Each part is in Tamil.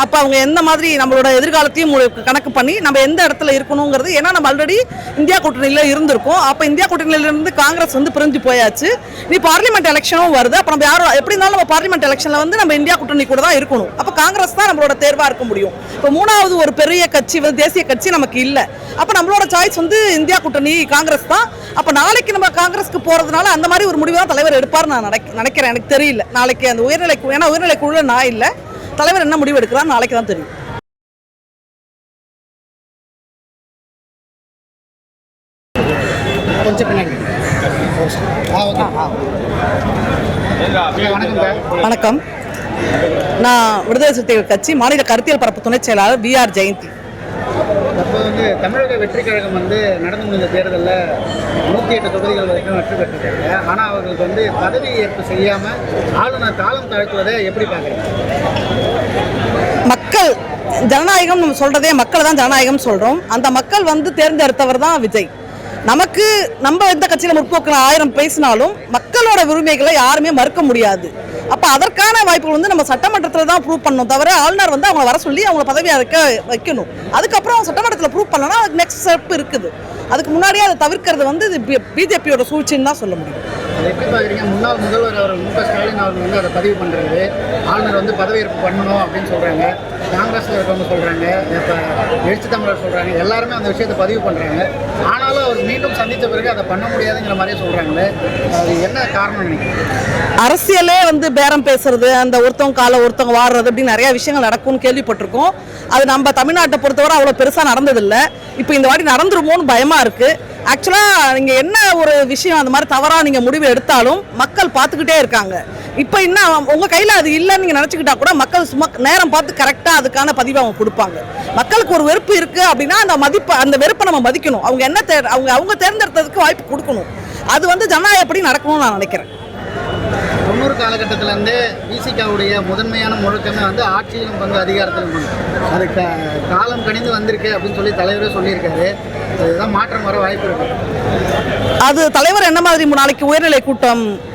அப்போ அவங்க எந்த மாதிரி நம்மளோட எதிர்காலத்தையும் கணக்கு பண்ணி நம்ம எந்த இடத்துல இருக்கணுங்கிறது, ஏன்னா நம்ம ஆல்ரெடி இந்தியா கூட்டணியில் இருந்திருக்கோம். அப்போ இந்தியா கூட்டணியிலிருந்து காங்கிரஸ் வந்து பிரிஞ்சு போயாச்சு. நீ பார்லிமெண்ட் எலெக்ஷனும் வருது. அப்போ நம்ம யாரும் எப்படி இருந்தாலும் நம்ம பார்லிமெண்ட் எலெக்ஷனில் வந்து நம்ம இந்தியா கூட்டணி கூட தான் இருக்கணும். அப்போ காங்கிரஸ் தான் நம்மளோட தேர்வாக இருக்க முடியும். இப்போ மூணாவது ஒரு பெரிய கட்சி வந்து தேசிய கட்சி நமக்கு இல்லை. அப்போ நம்மளோட சாய்ஸ் வந்து இந்தியா கூட்டணி காங்கிரஸ் தான். அப்போ நாளைக்கு நம்ம காங்கிரஸ்க்கு போகிறதுனால அந்த மாதிரி ஒரு முடிவு தான் தலைவர் எடுப்பார் நான் நினைக்கிறேன். எனக்கு தெரியல நாளைக்கு அந்த உயர்நிலை, ஏன்னா உயர்நிலை குழுல நான் இல்லை. தலைவர் என்ன முடிவு எடுக்கிறார் நாளைக்கு தான் தெரியும். வணக்கம். நான் விடுதலை சிறுத்தைகள் கட்சி மாநில கருத்தியல் பரப்பு துணைச் செயலாளர் VR ஜெயந்தி. அப்போ வந்து தமிழக வெற்றி கழகம் வந்து நடந்து முடிந்த தேர்தலில் 108 தொகுதிகள் வரைக்கும் வெற்றி பெற்றிருக்காங்க. ஆனால் அவர்களுக்கு வந்து பதவி ஏற்பு செய்யாமல் ஆளுநர் காலம் தாழ்த்துவதை எப்படி பார்க்குறீங்க? மக்கள் ஜனநாயகம் நம்ம சொல்றதே மக்கள் தான் ஜனநாயகம் சொல்றோம். அந்த மக்கள் வந்து தேர்ந்தெடுத்தவர் தான் விஜய். நமக்கு நம்ம எந்த கட்சியில் முற்போக்கில் 1000 பேசினாலும் மக்களோட உரிமைகளை யாருமே மறுக்க முடியாது. அப்போ அதற்கான வாய்ப்புகள் வந்து நம்ம சட்டமன்றத்தில் தான் ப்ரூவ் பண்ணணும், தவிர ஆளுநர் வந்து அவங்களை வர சொல்லி அவங்கள பதவியாக இருக்க வைக்கணும். அதுக்கப்புறம் சட்டமன்றத்தில் ப்ரூவ் பண்ணலன்னா அதுக்கு நெக்ஸ்ட் ஸ்டெப் இருக்குது. அதுக்கு முன்னாடியே அதை தவிர்க்கிறது வந்து பிஜேபியோட சூழ்ச்சின்னு தான் சொல்ல முடியும். அதை எப்படி பார்க்குறீங்க? முன்னாள் முதல்வர் அவர் மு க ஸ்டாலின் அவர்கள் வந்து அதை பதிவு பண்ணுறாரு. ஆளுநர் வந்து பதவியேற்பு பண்ணணும் அப்படின்னு சொல்கிறாங்க. காங்கிரஸில் இருக்கவங்க சொல்கிறாங்க, இப்போ எழுச்சி தமிழர் சொல்கிறாங்க, எல்லாருமே அந்த விஷயத்தை பதிவு பண்ணுறாங்க. ஆனாலும் அவர் மீண்டும் சந்தித்த பிறகு அதை பண்ண முடியாதுங்கிற மாதிரியே சொல்கிறாங்களே, அது என்ன காரணம் நினைக்கிறீங்க? அரசியலே வந்து பேரம் பேசுறது, அந்த ஒருத்தவங்க காலை ஒருத்தவங்க வாடுறது அப்படின்னு நிறைய விஷயங்கள் நடக்கும்னு கேள்விப்பட்டிருக்கோம். அது நம்ம தமிழ்நாட்டை பொறுத்தவரை அவ்வளோ பெருசாக நடந்ததில்லை. இப்போ இந்த வாட்டி நடந்துருமோன்னு பயமாக இருக்குது. ஆக்சுவலாக நீங்கள் என்ன ஒரு விஷயம் அந்த மாதிரி தவறாக நீங்கள் முடிவு எடுத்தாலும் மக்கள் பார்த்துக்கிட்டே இருக்காங்க. இப்போ இன்னும் உங்கள் கையில் அது இல்லைன்னு நீங்கள் நினச்சிக்கிட்டா கூட மக்கள் சும்மா நேரம் பார்த்து கரெக்டாக அதுக்கான பதிவை அவங்க கொடுப்பாங்க. மக்களுக்கு ஒரு வெறுப்பு இருக்குது அப்படின்னா அந்த வெறுப்பை நம்ம மதிக்கணும். அவங்க என்ன அவங்க தேர்ந்தெடுத்ததுக்கு வாய்ப்பு கொடுக்கணும். அது வந்து ஜனநாயகப்படி நடக்கணும்னு நான் நினைக்கிறேன். 90 காலகட்டத்திலேருந்தே விசிகாவுடைய முதன்மையான முழக்கமே வந்து ஆட்சியிலும் பங்கு அதிகாரத்திலும் பங்கு. அது காலம் கணிந்து வந்திருக்கு அப்படின்னு சொல்லி தலைவரே சொல்லியிருக்காரு. அதுதான் மாற்றம் வர வாய்ப்பு இருக்கு. அது தலைவர் என்ன மாதிரி நாளைக்கு உயர்நிலை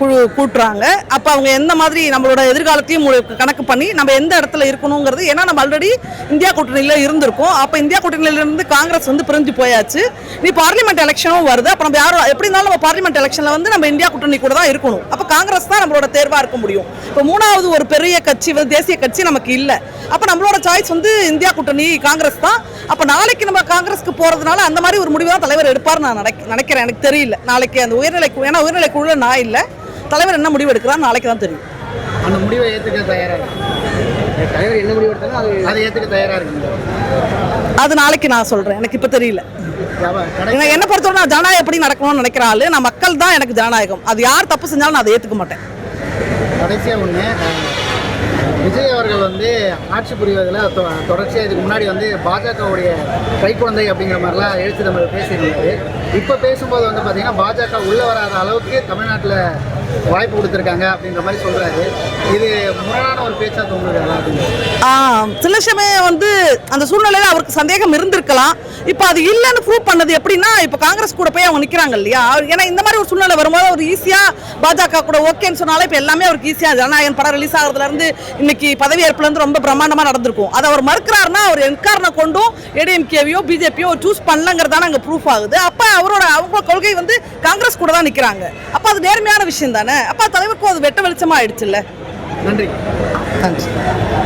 குழு கூட்டுறாங்க. அப்போ அவங்க எந்த மாதிரி நம்மளோட எதிர்காலத்தையும் கணக்கு பண்ணி நம்ம எந்த இடத்துல இருக்கணுங்கிறது, ஏன்னா நம்ம ஆல்ரெடி இந்தியா கூட்டணியில் இருந்திருக்கோம். அப்போ இந்தியா கூட்டணியிலிருந்து காங்கிரஸ் வந்து பிரிஞ்சு போயாச்சு. நீ பார்லிமெண்ட் எலெக்ஷனும் வருது. அப்போ நம்ம யாரும் எப்படி இருந்தாலும் நம்ம பார்லிமெண்ட் எலெக்ஷனில் வந்து நம்ம இந்தியா கூட்டணி கூட தான் இருக்கணும். அப்போ காங்கிரஸ் தான் நம்மளோட தேர்வாக இருக்க முடியும். இப்போ மூணாவது ஒரு பெரிய கட்சி வந்து தேசிய கட்சி நமக்கு இல்லை. அப்போ நம்மளோட சாய்ஸ் வந்து இந்தியா கூட்டணி காங்கிரஸ் தான். அப்போ நாளைக்கு நம்ம காங்கிரஸ்க்கு போகிறதுனால அந்த மாதிரி ஒரு முடிவு தான் தலைவர் எடுப்பார் நான் நினைக்கிறேன். எனக்கு தெரியல நாளைக்கு அந்த உயர்நிலை, ஏன்னா உயர்நிலை குழுல நான் இல்லை. தலைவர் என்ன முடிவு எடுக்கிறார் நாளைக்கு தான் தெரியும். அந்த முடிவை ஏற்றுக்க தயாராக இருக்கு. தலைவர் என்ன முடிவு எடுத்தாலும் அதை ஏற்றுக்க தயாராக இருக்கு. அது நாளைக்கு நான் சொல்கிறேன். எனக்கு இப்போ தெரியல. என்ன பொறுத்தவரை நான் ஜனநாயகம் எப்படி நடக்கணும்னு நினைக்கிற ஆளு. நான் மக்கள் தான் எனக்கு ஜனநாயகம். அது யார் தப்பு செஞ்சாலும் நான் அதை ஏற்றுக்க மாட்டேன். கடைசியாக ஒன்று, விஜய் அவர்கள் வந்து ஆட்சி புரிவதில் தொடர்ச்சியாக இதுக்கு முன்னாடி வந்து பாஜகவுடைய கைக்குழந்தை அப்படிங்கிற மாதிரிலாம் எழுச்சி தமிழர் பேசியிருந்தாரு. இப்போ பேசும்போது வந்து பார்த்தீங்கன்னா பாஜக உள்ளே வராத அளவுக்கு தமிழ்நாட்டில் வாய்ப்பு கொடுத்துருக்காங்க அப்படின்ற மாதிரி சொல்கிறாரு. இது முரணான ஒரு பேச்சா தோணுது அப்படின்னு. சில சமயம் வந்து அந்த சூழ்நிலையில் அவருக்கு சந்தேகம் இருந்திருக்கலாம். இப்போ அது இல்லைன்னு ப்ரூவ் பண்ணது எப்படின்னா, இப்போ காங்கிரஸ் கூட போய் அவங்க நிற்கிறாங்க இல்லையா. ஏன்னா இந்த மாதிரி ஒரு சூழ்நிலை வரும்போது அவர் ஈஸியாக பாஜக கூட ஓகேன்னு சொன்னாலே இப்போ எல்லாமே அவருக்கு ஈஸியாக ஜனநாயகன் படம் ரிலீஸ் ஆகிறதுலேருந்து இன்னைக்கு பதவியேற்புலேருந்து ரொம்ப பிரம்மாண்டமாக நடந்திருக்கும். அதை அவர் மறுக்கிறாருன்னா அவர் என்காரணம் கொண்டும் ஏடிஎம்கேவையோ பிஜேபியோ சூஸ் பண்ணலங்கிறதான அங்கே ப்ரூஃப் ஆகுது. அப்போ அவங்க கொள்கை வந்து காங்கிரஸ் கூட தான் நிற்கிறாங்க. அப்போ அது நேர்மையான விஷயம் தானே. அப்போ தலைவருக்கும் அது வெட்ட வெளிச்சமாக ஆயிடுச்சு இல்லை. நன்றி.